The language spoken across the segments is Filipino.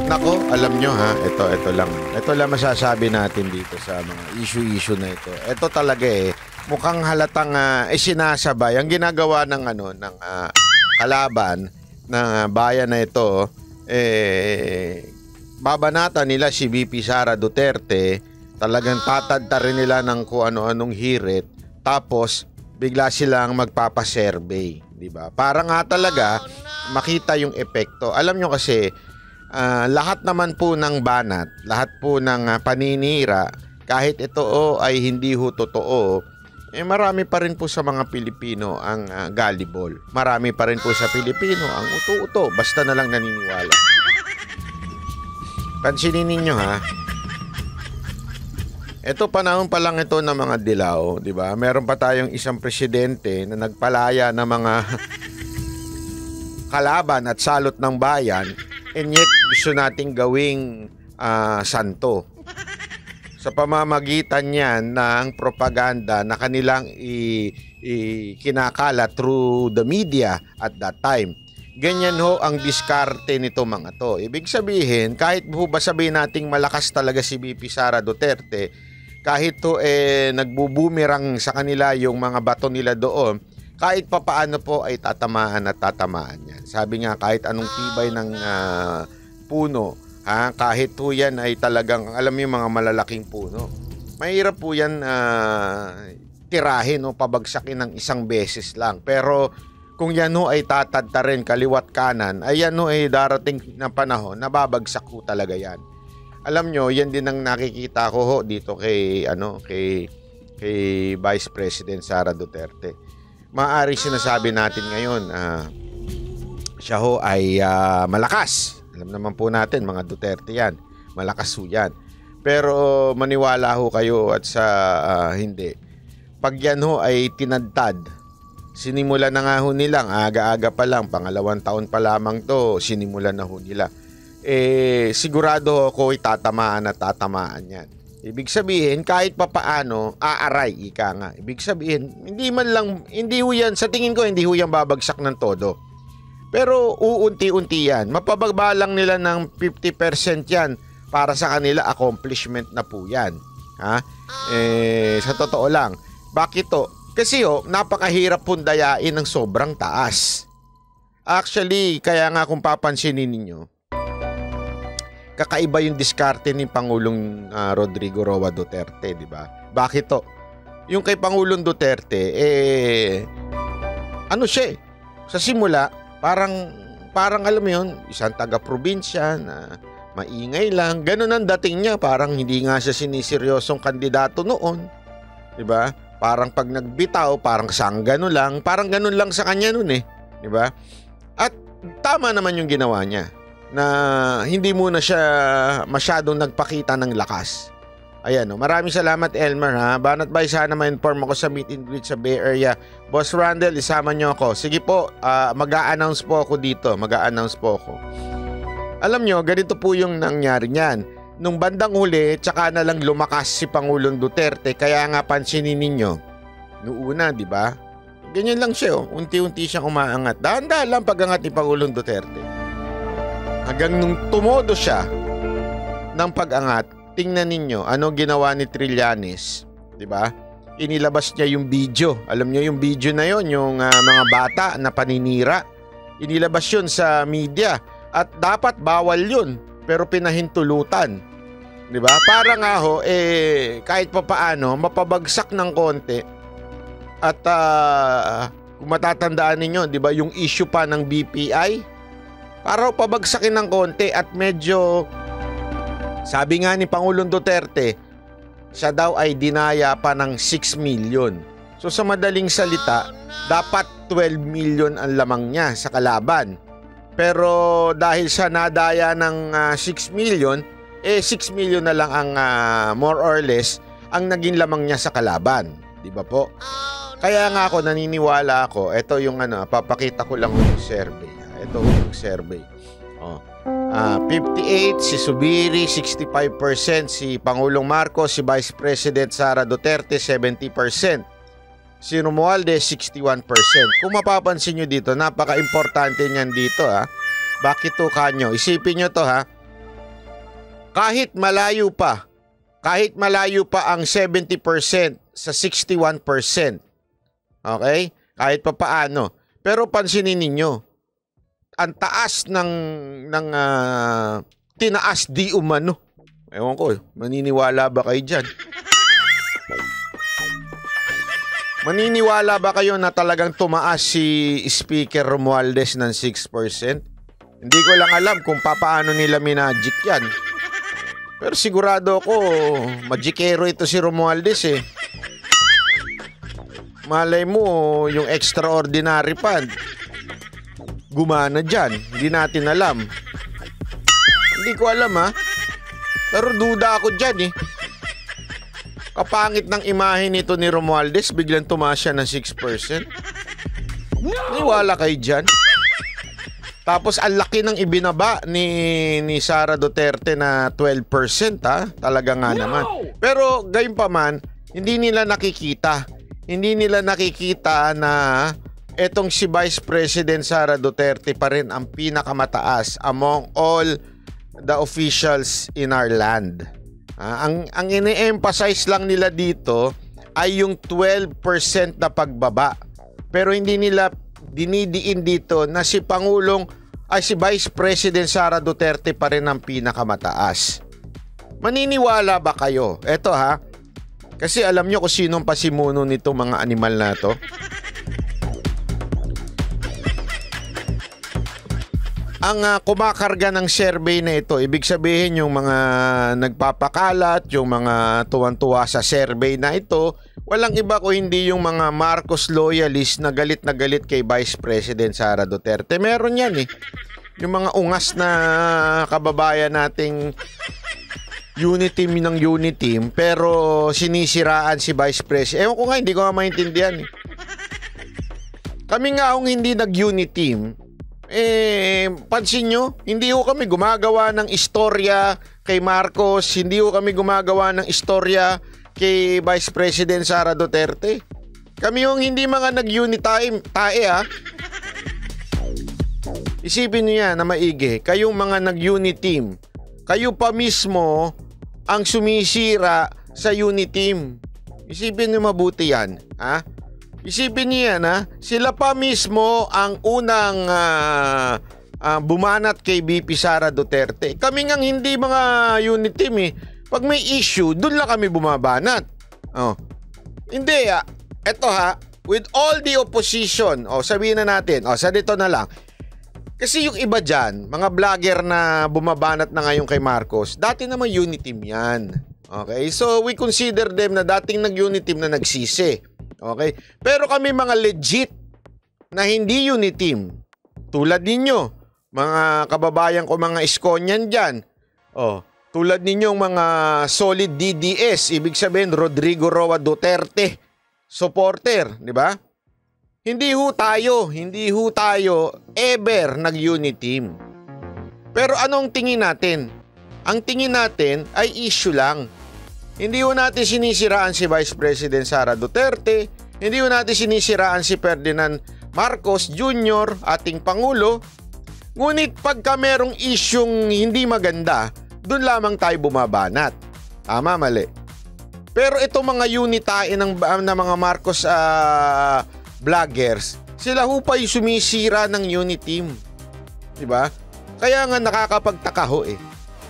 Nako, alam nyo ha, ito lang. Ito lang masasabi natin dito sa mga issue na ito. Ito talaga mukhang halatang sinasabay ang ginagawa ng kalaban ng bayan na ito. Babanata nila si VP Sara Duterte, talagang tatadta rin nila ng kung ano-anong hirit, tapos bigla silang magpapasurvey, di ba? Para nga talaga makita yung epekto. Alam nyo kasi, lahat naman po ng banat, lahat po ng paninira, kahit ito ay hindi ho totoo, marami pa rin po sa mga Pilipino ang gullible. Marami pa rin po sa Pilipino ang uto-uto, basta na lang naniniwala. Pansinin ninyo ha. Ito panahon pa lang ito ng mga dilaw, di ba? Meron pa tayong isang presidente na nagpalaya ng mga kalaban at salot ng bayan, and yet gusto nating gawing santo. Sa pamamagitan niyan ng propaganda na kanilang kinakala through the media at that time. Ganyan ho ang diskarte nito mga to. Ibig sabihin, kahit ho ba sabihin nating malakas talaga si VP Sara Duterte, kahit to nagbubumirang sa kanila yung mga bato nila doon, kahit papaano po ay tatamaan at tatamaan yan. Sabi nga, kahit anong tibay ng puno, kahit po yan ay talagang, alam mo yung mga malalaking puno, mahirap po yan tirahin o pabagsakin ng isang beses lang. Pero kung yan ho ay tatadta rin kaliwat kanan, ay yan ho ay darating na panahon, nababagsak ho talaga yan. Alam nyo, yan din ang nakikita ko ho dito kay Vice President Sara Duterte. Maaari sinasabi natin ngayon, siya ho ay malakas. Alam naman po natin, mga Duterte yan. Malakas ho yan. Pero maniwala ho kayo at sa hindi. Pag yan ho ay tinadtad, sinimula na nga ho nilang, aga-aga pa lang, pangalawang taon pa lamang to, sinimula na ho nila. Sigurado ako ay tatamaan at tatamaan yan. Ibig sabihin, kahit papaano, aaray, ika nga. Ibig sabihin, hindi ho yan, sa tingin ko, hindi ho yan babagsak ng todo. Pero uunti-unti yan. Mapababa lang nila ng 50% yan para sa kanila, accomplishment na po yan. Sa totoo lang. Bakit to? Kasi napakahirap pundayain ng sobrang taas. Actually, kaya nga kung papansinin ninyo, kakaiba yung diskarte ni Pangulong Rodrigo Roa Duterte, di ba? Bakit to? Yung kay Pangulong Duterte, siya sa simula, parang alam mo yun, isang taga-probinsya na maingay lang. Ganun ang dating niya, parang hindi nga siya siniseryosong kandidato noon, di ba? Parang pag nagbitaw, parang sanggano lang. Parang ganun lang sa kanya nun di ba? At tama naman yung ginawa niya na hindi muna siya masyadong nagpakita ng lakas. Ayan maraming salamat Elmer Banat Bay, sana ma-inform ako sa meet and greet sa Bay Area. Boss Randall, isama niyo ako. Sige po, mag-a-announce po ako dito. Alam nyo, ganito po yung nangyari niyan. Nung bandang huli, tsaka na lang lumakas si Pangulong Duterte. Kaya nga pansinin ninyo, noong una, di ba? Ganyan lang siya, unti-unti siyang umaangat. Dahan-dahan lang pag-angat ni Pangulong Duterte. Hanggang nung tumodo siya ng pag-angat, tingnan ninyo, ano ginawa ni Trillanes, di ba? Inilabas niya yung video. Alam niyo yung video na yon, yung mga bata na paninira. Inilabas yun sa media. At dapat bawal yun, pero pinahintulutan. Diba? Para nga ho, kahit pa paano, mapabagsak ng konti. At kung matatandaan ninyo, diba, yung issue pa ng BPI, para pabagsakin ng konti at medyo, sabi nga ni Pangulong Duterte, siya daw ay dinaya pa ng 6 million. So sa madaling salita, dapat 12 million ang lamang niya sa kalaban. Pero dahil sa nadaya ng 6 million, 6 million na lang ang more or less ang naging lamang niya sa kalaban. Di ba po? Kaya nga ako, naniniwala ako, ito yung papakita ko lang yung survey. Ito yung survey. 58 si Subiri, 65% si Pangulong Marcos, si Vice President Sara Duterte, 70%. Si Romualdez, 61%. Kung mapapansin nyo dito, napaka-importante niyan dito Bakit to kanyo? Isipin nyo to kahit malayo pa ang 70% sa 61%. Okay? Kahit pa paano. Pero pansinin ninyo, ang taas ng tinaas di umano. Ewan ko, maniniwala ba kayo dyan? Maniniwala ba kayo na talagang tumaas si Speaker Romualdez ng 6%? Hindi ko lang alam kung paano nila minagic yan. Pero sigurado ako, magikero ito si Romualdez eh. Malay mo, yung extraordinary pa, gumana dyan. Hindi natin alam. Hindi ko alam ha. Pero duda ako dyan eh. Kapangit ng imahe nito ni Romualdez, biglang tumaas siya ng 6%. Niwala kayo dyan. Tapos ang laki ng ibinaba ni Sara Duterte na 12% ha. Talaga nga naman. Pero gayon pa man, hindi nila nakikita. Hindi nila nakikita na etong si Vice President Sara Duterte pa rin ang pinakamataas among all the officials in our land. Ang ini-emphasize lang nila dito ay yung 12% na pagbaba. Pero hindi nila dinidiin dito na si Vice President Sara Duterte pa rin ang pinakamataas. Maniniwala ba kayo? Eto ha. Kasi alam nyo kung sinong pasimuno nito mga animal na to. Ang kumakarga ng survey na ito, ibig sabihin yung mga nagpapakalat, yung mga tuwan-tuwa sa survey na ito, walang iba ko hindi yung mga Marcos loyalist na galit kay Vice President Sara Duterte. Meron yan eh. Yung mga ungas na kababayan nating Uniteam ng Uniteam, pero sinisiraan si Vice President. Ewan ko nga, hindi ko nga maintindihan eh. Kami nga kung hindi nag-Uniteam, pansin nyo, hindi ko kami gumagawa ng istorya kay Marcos, hindi ko kami gumagawa ng istorya kay Vice President Sara Duterte. Kami yung hindi mga nag-unitime tae ha. Isipin nyo yan na maigi, kayong mga nag-uniteam, kayo pa mismo ang sumisira sa uniteam. Isipin nyo mabuti yan ha. Isipin niyo yan ha, sila pa mismo ang unang bumanat kay VP Sara Duterte. Kami ngang hindi mga unit team eh. Pag may issue, doon lang kami bumabanat. Oh. Hindi eto ha, with all the opposition, sabihin na natin, sa dito na lang. Kasi yung iba dyan, mga vlogger na bumabanat na ngayon kay Marcos, dati naman unit team yan. Okay, so we consider them na dating nag-unit team na nagsisi. Okay? Pero kami mga legit na hindi unit team. Tulad ninyo, mga kababayan ko, mga Iskonyan dyan. Tulad ninyong mga solid DDS, ibig sabihin Rodrigo Roa Duterte supporter, di ba? Hindi ho tayo ever nag-unit team. Pero anong tingin natin? Ang tingin natin ay issue lang. Hindi ho natin sinisiraan si Vice President Sara Duterte, hindi ho natin sinisiraan si Ferdinand Marcos Jr., ating Pangulo. Ngunit pagka merong isyong hindi maganda, doon lamang tayo bumabanat. Tama, mali. Pero itong mga unitae ng mga Marcos vloggers, sila ho pa yung sumisira ng unit team. Diba? Kaya nga nakakapagtaka ho eh.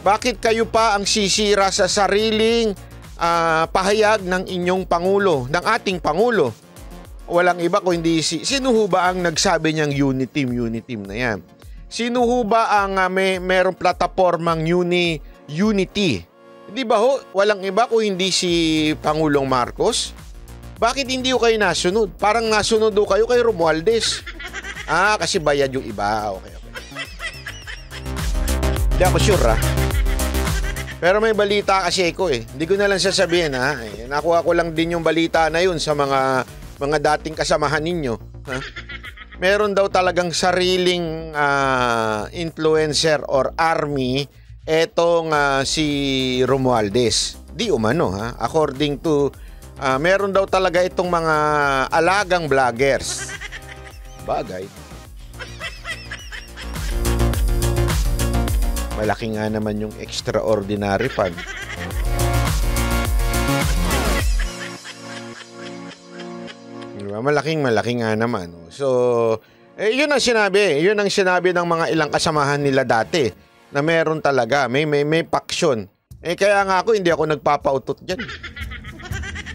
Bakit kayo pa ang sisira sa sariling pahayag ng inyong Pangulo, ng ating Pangulo? Walang iba kung hindi sino ho ba ang nagsabi niyang unit team na yan? Sino ho ba ang merong platapormang unity? Di ba ho? Walang iba kung hindi si Pangulong Marcos? Bakit hindi ho kayo nasunod? Parang nasunod ho kayo kay Romualdez. Kasi bayad yung iba. Okay. Hindi ako sure Pero may balita kasi ko eh. Hindi ko na lang sasabihin nakuha ko lang din yung balita na yun sa mga dating kasamahan ninyo. Meron daw talagang sariling influencer or army etong si Romualdez. Di umano according to meron daw talaga itong mga alagang vloggers. Bagay. Malaki nga naman yung extraordinary fund. Diba? Malaki nga naman. So, yun ang sinabi. Yun ang sinabi ng mga ilang kasamahan nila dati na meron talaga. May paksyon. Kaya nga ako, hindi ako nagpapautot dyan.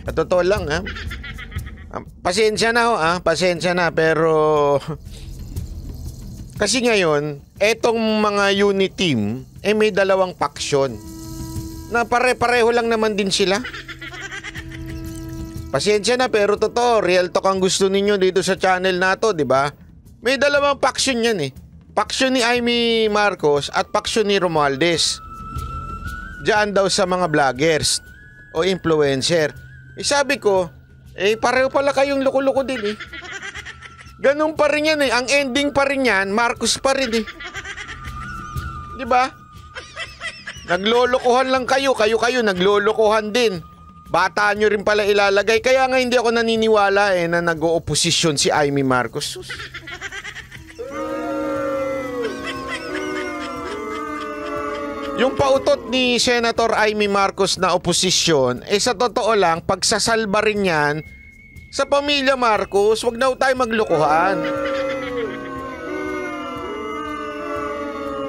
At totoo lang, ha? Pasensya na ho, ha? Pasensya na, pero kasi ngayon, etong mga unit team, may dalawang paksyon na pare-pareho lang naman din sila. Pasensya na, pero totoo, real talk ang gusto ninyo dito sa channel na to, di ba? May dalawang paksyon yan eh. Paksyon ni Amy Marcos at paksyon ni Romualdez. Diyan daw sa mga vloggers o influencer. Sabi ko, pareho pala kayong loko-loko din eh. Ganun pa rin yan eh. Ang ending pa rin yan, Marcos pa rin eh. Di ba? Naglolokohan lang kayo. Kayo naglolokohan din. Bata nyo rin pala ilalagay. Kaya nga hindi ako naniniwala na nag-ooposisyon si Amy Marcos. Yung pautot ni Senator Amy Marcos na oposisyon, sa totoo lang, pagsasalba rin yan sa pamilya Marcos, wag na tayo maglokohan.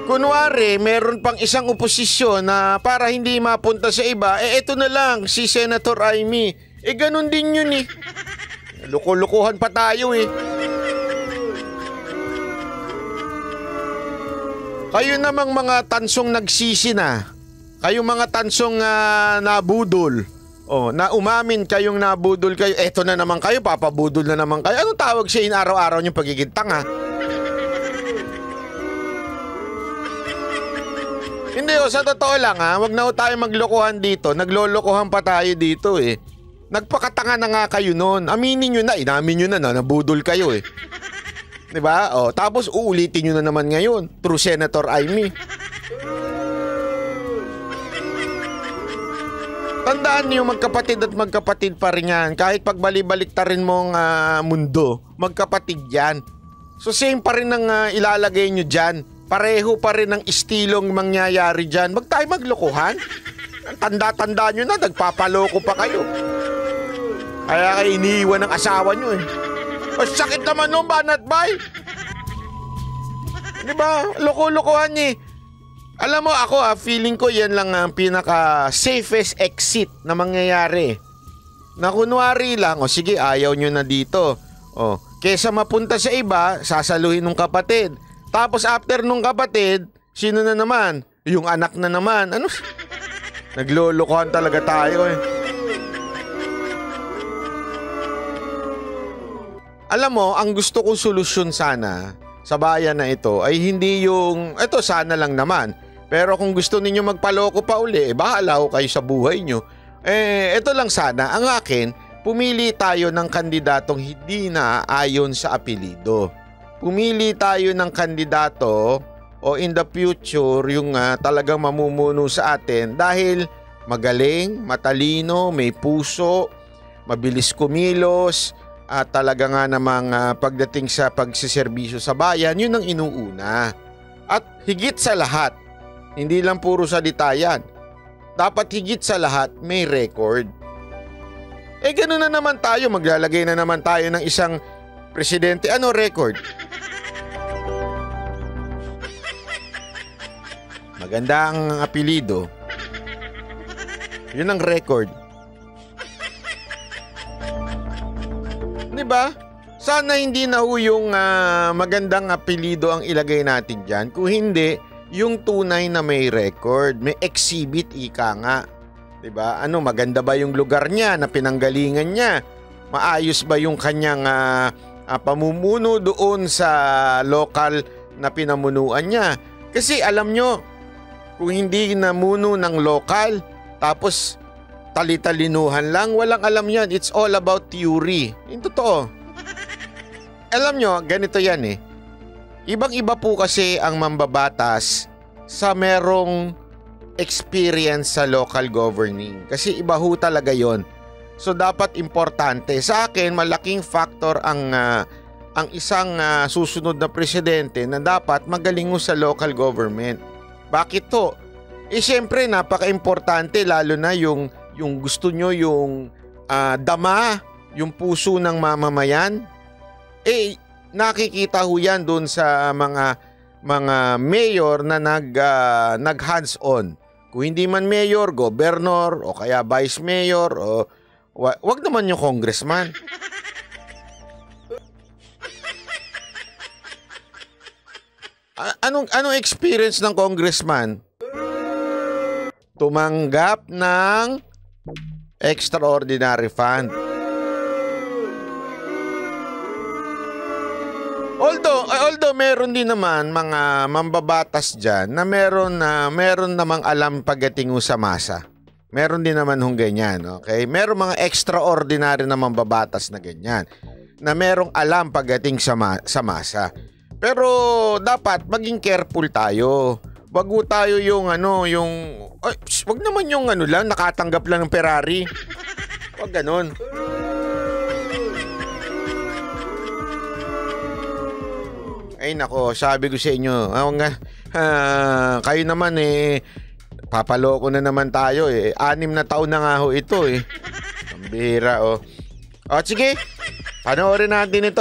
Kunwari, meron pang isang oposisyon na para hindi mapunta sa iba, eto na lang, si Senator Amy. Ganun din yun eh. Loko-lokohan pa tayo eh. Kayo namang mga tansong nagsisi na. Kayo mga tansong nabudol. Na umamin kayong nabudol kayo. Eto na naman kayo, papabudol na naman kayo. Anong tawag siya araw-araw niyong pagiging tanga? Hindi sa totoo lang wag na tayo maglokohan dito. Naglolokohan pa tayo dito eh. Nagpakatanga na nga kayo noon. Aminin nyo na, inamin nyo na nabudol kayo eh. Diba? Tapos uulitin nyo na naman ngayon through Senator Amy. Tandaan nyo, magkapatid at magkapatid pa rin yan. Kahit pagbali-balik ta rin mong mundo, magkapatid yan. So same pa rin ang ilalagay nyo dyan. Pareho pa rin ang istilong mangyayari dyan. Wag tayo maglokohan. Tanda-tanda nyo na, nagpapaloko pa kayo. Kaya kayo iniiwan ng asawa nyo eh. Sakit naman nung banat bay. Diba? Loko-lokohan niya. Alam mo ako feeling ko yan lang ang pinaka safest exit na mangyayari. Na kunwari lang, sige ayaw nyo na dito. Kesa mapunta sa iba, sasaluhin ng kapatid. Tapos after nung kapatid, sino na naman? Yung anak na naman. Ano? Naglolokohan talaga tayo eh. Alam mo, ang gusto kong solusyon sana sa bayan na ito ay hindi yung, ito sana lang naman. Pero kung gusto ninyo magpaloko pa uli, bahala ko kayo sa buhay nyo. Ito lang sana, ang akin, pumili tayo ng kandidatong hindi naaayon sa apelido. Pumili tayo ng kandidato o in the future yung talagang mamumuno sa atin dahil magaling, matalino, may puso, mabilis kumilos, at talaga nga namang pagdating sa pagsiservisyo sa bayan, yun ang inuuna. At higit sa lahat, hindi lang puro salita yan. Dapat higit sa lahat, may record. Ganun na naman tayo, maglalagay na naman tayo ng isang presidente. Ano record? Maganda ang apelido. Yun ang record. Diba? Sana hindi na yung magandang apelido ang ilagay natin dyan. Kung hindi, yung tunay na may record, may exhibit, ika nga. Diba? Maganda ba yung lugar niya na pinanggalingan niya? Maayos ba yung kanyang pamumuno doon sa local na pinamunuan niya? Kasi alam nyo, kung hindi namuno ng local, tapos talitalinuhan lang, walang alam yan. It's all about theory. Yung totoo. Alam nyo, ganito yan eh. Ibang-iba po kasi ang mambabatas sa merong experience sa local governing. Kasi iba ho talaga yon. So dapat importante. Sa akin, malaking factor ang isang susunod na presidente na dapat magaling ho sa local government. Bakit to? Siyempre, napaka-importante lalo na yung gusto nyo yung dama, yung puso ng mamamayan. Nakikita ho yan doon sa mga mayor na nag hands-on. Kung hindi man mayor, gobernor, o kaya vice mayor, o wag naman yung congressman. Anong experience ng congressman? Tumanggap ng extraordinary fund. Although meron din naman mga mambabatas dyan na meron namang alam pagdating sa masa. Meron din naman hong ganyan, okay? Meron mga extraordinary na mambabatas na ganyan na merong alam pagdating sa masa. Pero dapat maging careful tayo. Wag tayo yung wag naman yung lang nakatanggap lang ng Ferrari. Wag ganon. Ay nako, sabi ko sa inyo, kayo naman papaloko na naman tayo 6 na taon na nga ho ito Ang bihira O sige, panoorin natin ito